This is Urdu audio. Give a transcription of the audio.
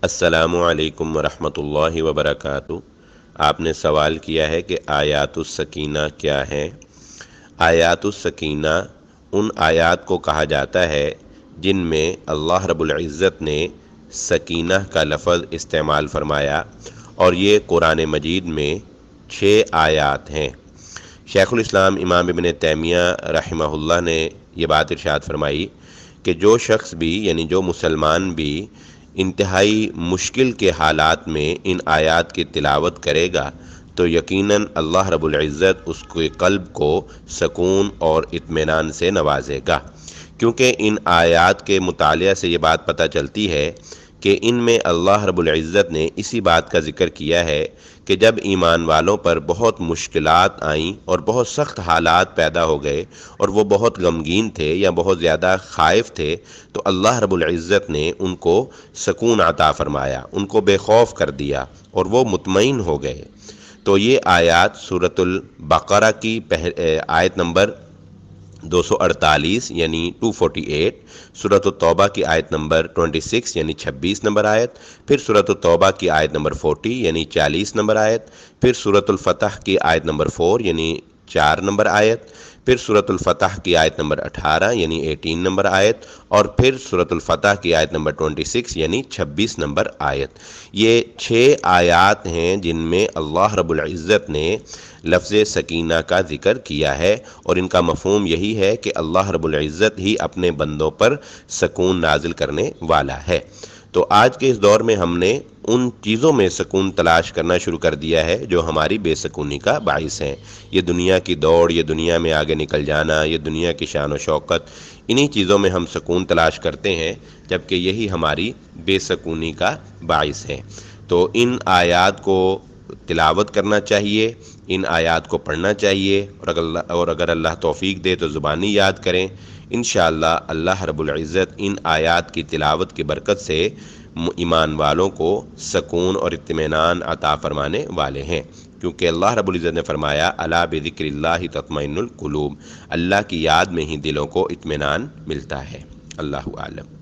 السلام علیکم ورحمۃ اللہ وبرکاتہ۔ آپ نے سوال کیا ہے کہ آیات السکینہ کیا ہے؟ آیات السکینہ ان آیات کو کہا جاتا ہے جن میں اللہ رب العزت نے سکینہ کا لفظ استعمال فرمایا، اور یہ قرآن مجید میں 6 آیات ہیں۔ شیخ الاسلام امام ابن تیمیہ رحمہ اللہ نے یہ بات ارشاد فرمائی کہ جو شخص بھی یعنی جو مسلمان بھی انتہائی مشکل کے حالات میں ان آیات کی تلاوت کرے گا تو یقیناً اللہ رب العزت اس کے قلب کو سکون اور اطمینان سے نوازے گا، کیونکہ ان آیات کے مطالعہ سے یہ بات پتہ چلتی ہے کہ ان میں اللہ رب العزت نے اسی بات کا ذکر کیا ہے کہ جب ایمان والوں پر بہت مشکلات آئیں اور بہت سخت حالات پیدا ہو گئے اور وہ بہت غمگین تھے یا بہت زیادہ خائف تھے، تو اللہ رب العزت نے ان کو سکون عطا فرمایا، ان کو بے خوف کر دیا اور وہ مطمئن ہو گئے۔ تو یہ آیات سورۃ البقرہ کی آیت نمبر 248 یعنی 248، سورۃ التوبہ کی آیت نمبر 26 یعنی 26 نمبر آیت، پھر سورۃ التوبہ کی آیت نمبر 40 یعنی 40 نمبر آیت، پھر سورۃ الفتح کی آیت نمبر 4 یعنی 4 نمبر آیت، پھر سورۃ الفتح کی آیت نمبر 18 یعنی 18 نمبر آیت، اور پھر سورۃ الفتح کی آیت نمبر 26 یعنی 26 نمبر آیت۔ یہ 6 آیات ہیں جن میں اللہ رب العزت نے لفظ سکینہ کا ذکر کیا ہے، اور ان کا مفہوم یہی ہے کہ اللہ رب العزت ہی اپنے بندوں پر سکون نازل کرنے والا ہے۔ تو آج کے اس دور میں ہم نے ان چیزوں میں سکون تلاش کرنا شروع کر دیا ہے جو ہماری بے سکونی کا باعث ہیں۔ یہ دنیا کی دوڑ، یہ دنیا میں آگے نکل جانا، یہ دنیا کی شان و شوکت، انہی چیزوں میں ہم سکون تلاش کرتے ہیں، جبکہ یہی ہماری بے سکونی کا باعث ہے۔ تو ان آیات کو تلاوت کرنا چاہیے، ان آیات کو پڑھنا چاہیے، اور اگر اللہ توفیق دے تو زبانی یاد کریں۔ انشاءاللہ اللہ رب العزت ان آیات کی تلاوت کی برکت سے ایمان والوں کو سکون اور اطمینان عطا فرمانے والے ہیں، کیونکہ اللہ رب العزت نے فرمایا الا بذکر اللہ تطمئن القلوب، اللہ کی یاد میں ہی دلوں کو اطمینان ملتا ہے۔ اللہ اعلم۔